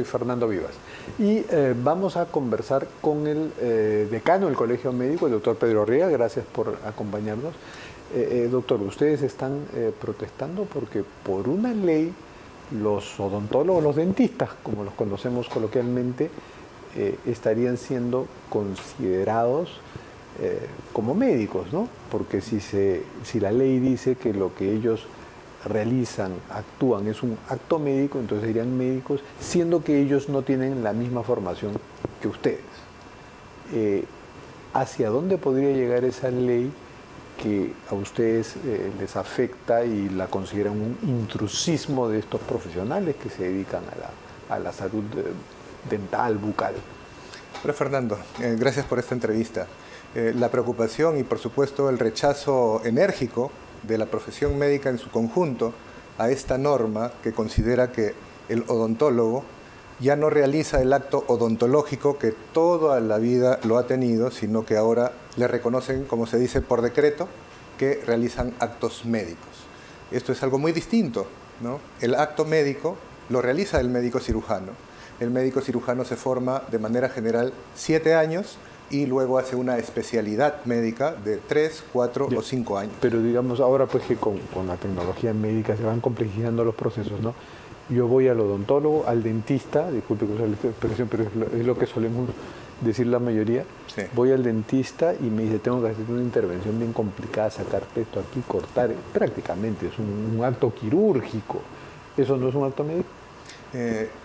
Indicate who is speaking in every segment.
Speaker 1: Fernando Vivas. Y vamos a conversar con el decano del Colegio Médico, el doctor Pedro Arriaga. Gracias por acompañarnos. Doctor, ustedes están protestando porque por una ley los odontólogos, los dentistas, como los conocemos coloquialmente, estarían siendo considerados como médicos, ¿no? Porque si la ley dice que lo que ellos realizan, actúan, es un acto médico, entonces serían médicos, siendo que ellos no tienen la misma formación que ustedes. ¿Hacia dónde podría llegar esa ley que a ustedes les afecta y la consideran un intrusismo de estos profesionales que se dedican a la salud dental, bucal?
Speaker 2: Hola Fernando, gracias por esta entrevista. La preocupación y por supuesto el rechazo enérgico de la profesión médica en su conjunto a esta norma que considera que el odontólogo ya no realiza el acto odontológico que toda la vida lo ha tenido, sino que ahora le reconocen, como se dice por decreto, que realizan actos médicos. Esto es algo muy distinto, ¿no? El acto médico lo realiza el médico cirujano. El médico cirujano se forma de manera general 7 años y luego hace una especialidad médica de 3, 4 o 5 años.
Speaker 1: Pero digamos ahora pues que con la tecnología médica se van complejizando los procesos, ¿no? Yo voy al odontólogo, al dentista, disculpe que use la expresión, pero es lo que solemos decir la mayoría.
Speaker 2: Sí.
Speaker 1: Voy al dentista y me dice, tengo que hacer una intervención bien complicada, sacarte esto aquí, cortar, prácticamente es un acto quirúrgico. ¿Eso no es un acto médico?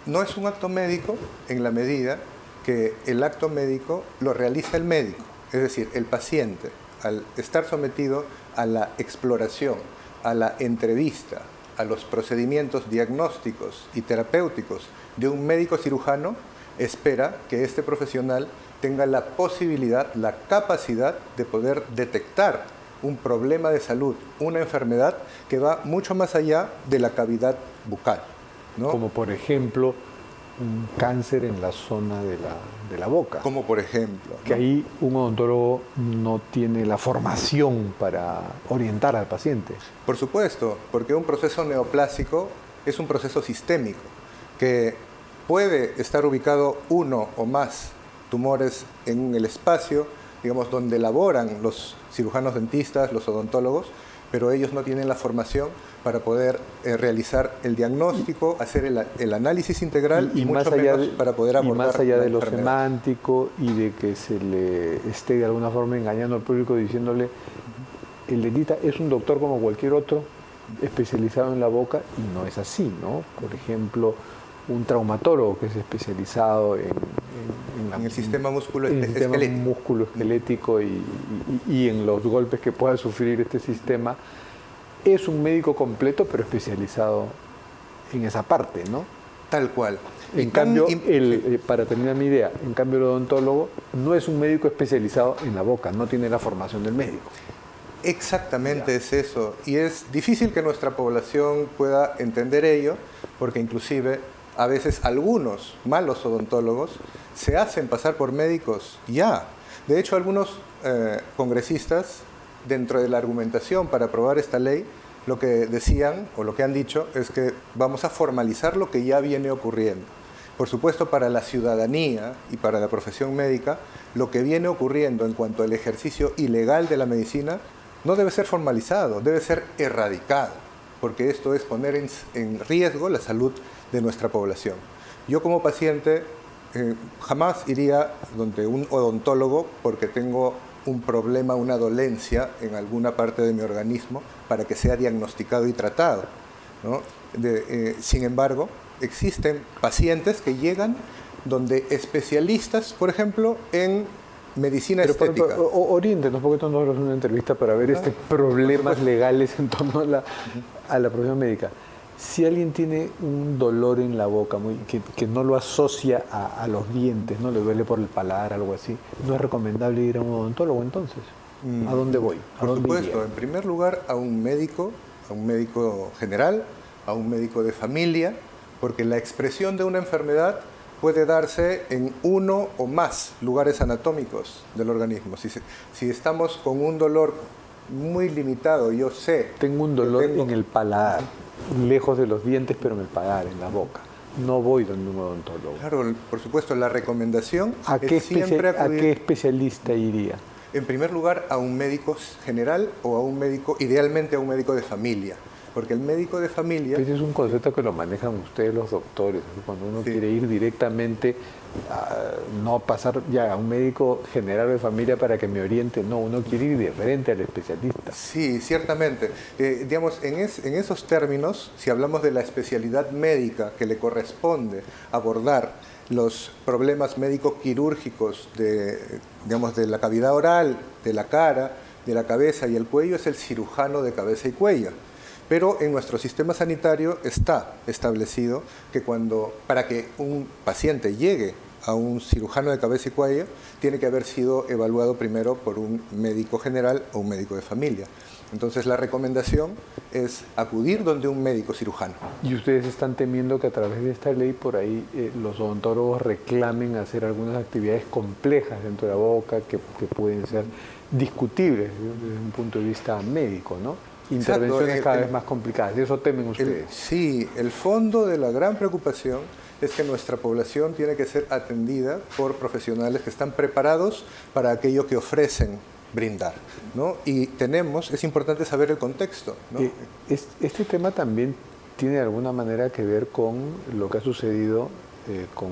Speaker 2: No es un acto médico en la medida que el acto médico lo realiza el médico, es decir, el paciente, al estar sometido a la exploración, a la entrevista, a los procedimientos diagnósticos y terapéuticos de un médico cirujano, espera que este profesional tenga la posibilidad, la capacidad de poder detectar un problema de salud, una enfermedad que va mucho más allá de la cavidad bucal, ¿no?
Speaker 1: Como por ejemplo un cáncer en la zona de la boca.
Speaker 2: Como por ejemplo,
Speaker 1: que ahí un odontólogo no tiene la formación para orientar al paciente.
Speaker 2: Por supuesto, porque un proceso neoplásico es un proceso sistémico que puede estar ubicado uno o más tumores en el espacio, digamos, donde laboran los cirujanos dentistas, los odontólogos, pero ellos no tienen la formación para poder realizar el diagnóstico, hacer el análisis integral y mucho menos para poder abordar.
Speaker 1: Y más allá de lo semántico y de que se le esté de alguna forma engañando al público diciéndole el dentista es un doctor como cualquier otro especializado en la boca, y no es así, ¿no? Por ejemplo, un traumatólogo que es especializado en
Speaker 2: el sistema musculoesquelético
Speaker 1: y en los golpes que pueda sufrir este sistema, es un médico completo pero especializado en esa parte, ¿no?
Speaker 2: Tal cual.
Speaker 1: En cambio, para terminar mi idea, en cambio el odontólogo no es un médico especializado en la boca, no tiene la formación del médico.
Speaker 2: Exactamente, es eso. Y es difícil que nuestra población pueda entender ello, porque inclusive a veces algunos malos odontólogos se hacen pasar por médicos ya. De hecho, algunos congresistas, dentro de la argumentación para aprobar esta ley, lo que decían o lo que han dicho es que vamos a formalizar lo que ya viene ocurriendo. Por supuesto, para la ciudadanía y para la profesión médica, lo que viene ocurriendo en cuanto al ejercicio ilegal de la medicina no debe ser formalizado, debe ser erradicado, porque esto es poner en riesgo la salud de nuestra población. Yo como paciente jamás iría donde un odontólogo porque tengo un problema, una dolencia en alguna parte de mi organismo para que sea diagnosticado y tratado, ¿no? Sin embargo, existen pacientes que llegan donde especialistas, por ejemplo, en medicina estética.
Speaker 1: Oriéntenos, porque esto no es una entrevista para ver problemas legales en torno a la profesión médica. Si alguien tiene un dolor en la boca que no lo asocia a los dientes, no le duele por el paladar, algo así, ¿no es recomendable ir a un odontólogo entonces? ¿A dónde voy?
Speaker 2: Por supuesto, en primer lugar a un médico general, a un médico de familia, porque la expresión de una enfermedad puede darse en uno o más lugares anatómicos del organismo. Si estamos con un dolor muy limitado, tengo
Speaker 1: un dolor en el paladar, lejos de los dientes, pero en el paladar, en la boca. no voy donde un odontólogo.
Speaker 2: Claro, por supuesto, la recomendación
Speaker 1: ¿A qué,
Speaker 2: es siempre acudir,
Speaker 1: ¿A qué especialista iría?
Speaker 2: en primer lugar, a un médico general o a un médico, idealmente a un médico de familia. Porque el médico de familia...
Speaker 1: Ese es un concepto que lo manejan ustedes los doctores, ¿no? Cuando uno quiere ir directamente, no pasar ya a un médico general de familia para que me oriente, no, uno quiere ir de frente al especialista.
Speaker 2: Sí, ciertamente. Digamos, en esos términos, si hablamos de la especialidad médica que le corresponde abordar los problemas médico-quirúrgicos digamos, de la cavidad oral, de la cara, de la cabeza y el cuello, es el cirujano de cabeza y cuello. Pero en nuestro sistema sanitario está establecido que para que un paciente llegue a un cirujano de cabeza y cuello, tiene que haber sido evaluado primero por un médico general o un médico de familia. Entonces la recomendación es acudir donde un médico cirujano.
Speaker 1: ¿Y ustedes están temiendo que a través de esta ley por ahí los odontólogos reclamen hacer algunas actividades complejas dentro de la boca que pueden ser discutibles desde un punto de vista médico, ¿no? Intervenciones cada vez más complicadas, ¿y eso temen ustedes?
Speaker 2: Sí, el fondo de la gran preocupación es que nuestra población tiene que ser atendida por profesionales que están preparados para aquello que ofrecen brindar, ¿no? Y es importante saber el contexto, ¿no?
Speaker 1: Este tema también tiene de alguna manera que ver con lo que ha sucedido con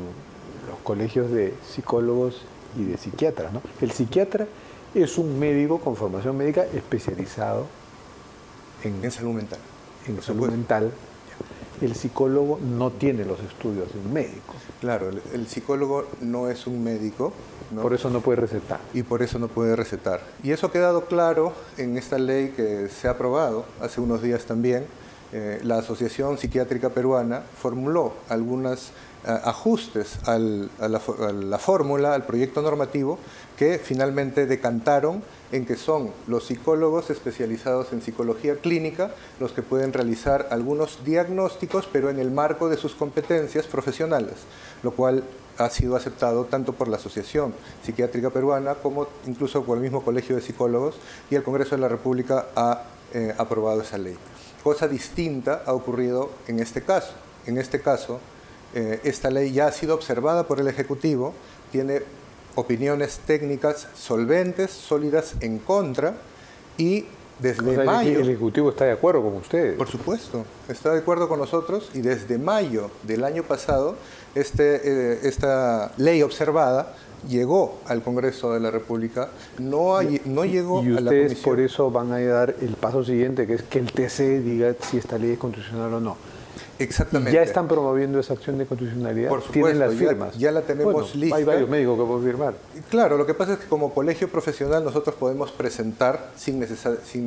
Speaker 1: los colegios de psicólogos y de psiquiatras, ¿no? El psiquiatra es un médico con formación médica especializado
Speaker 2: en salud mental.
Speaker 1: En salud mental. El psicólogo no tiene los estudios de un médico.
Speaker 2: Claro, el psicólogo no es un médico, ¿no?
Speaker 1: Por eso no puede recetar.
Speaker 2: Y por eso no puede recetar. Y eso ha quedado claro en esta ley que se ha aprobado hace unos días también. La Asociación Psiquiátrica Peruana formuló algunos ajustes a la fórmula, al proyecto normativo, que finalmente decantaron en que son los psicólogos especializados en psicología clínica los que pueden realizar algunos diagnósticos, pero en el marco de sus competencias profesionales, lo cual ha sido aceptado tanto por la Asociación Psiquiátrica Peruana como incluso por el mismo Colegio de Psicólogos, y el Congreso de la República ha aprobado esa ley. Cosa distinta ha ocurrido en este caso. En este caso, esta ley ya ha sido observada por el Ejecutivo, tiene opiniones técnicas solventes, sólidas en contra, y desde mayo...
Speaker 1: El Ejecutivo está de acuerdo con ustedes.
Speaker 2: Por supuesto, está de acuerdo con nosotros, y desde mayo del año pasado esta ley observada llegó al Congreso de la República, no llegó a la Comisión.
Speaker 1: Y ustedes por eso van a dar el paso siguiente, que es que el TC diga si esta ley es constitucional o no.
Speaker 2: Exactamente.
Speaker 1: ¿Y ya están promoviendo esa acción de constitucionalidad?
Speaker 2: Por supuesto,
Speaker 1: ¿Tienen las firmas?
Speaker 2: Ya la tenemos lista.
Speaker 1: Hay varios médicos que pueden firmar.
Speaker 2: Claro, lo que pasa es que como colegio profesional nosotros podemos presentar sin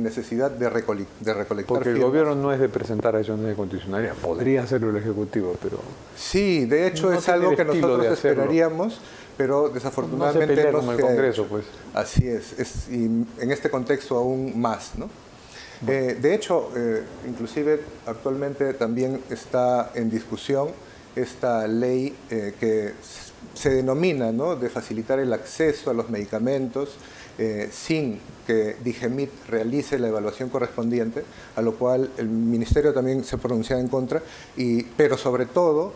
Speaker 2: necesidad de recolectar
Speaker 1: Porque el
Speaker 2: firmas.
Speaker 1: gobierno no es de presentar acciones de constitucionalidad, podría hacerlo el Ejecutivo, pero...
Speaker 2: Sí, de hecho
Speaker 1: no
Speaker 2: es algo que nosotros esperaríamos, pero desafortunadamente
Speaker 1: no se pelea con el Congreso, pues.
Speaker 2: Así es, y en este contexto aún más, ¿no? De hecho, inclusive actualmente también está en discusión esta ley que se denomina, ¿no?, de facilitar el acceso a los medicamentos sin que DIGEMIT realice la evaluación correspondiente, a lo cual el Ministerio también se pronuncia en contra, pero sobre todo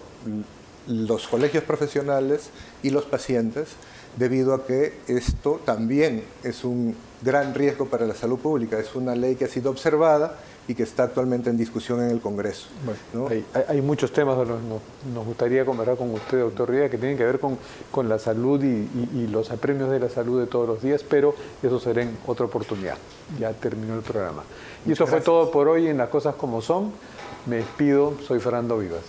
Speaker 2: los colegios profesionales y los pacientes, debido a que esto también es un gran riesgo para la salud pública. Es una ley que ha sido observada y que está actualmente en discusión en el Congreso, ¿no?
Speaker 1: Hay muchos temas, nos gustaría conversar con usted, doctor Rivera, que tienen que ver con la salud y los apremios de la salud de todos los días, pero eso será en otra oportunidad. Ya terminó el programa. Y eso fue todo por hoy en Las Cosas Como Son. Me despido, soy Fernando Vivas.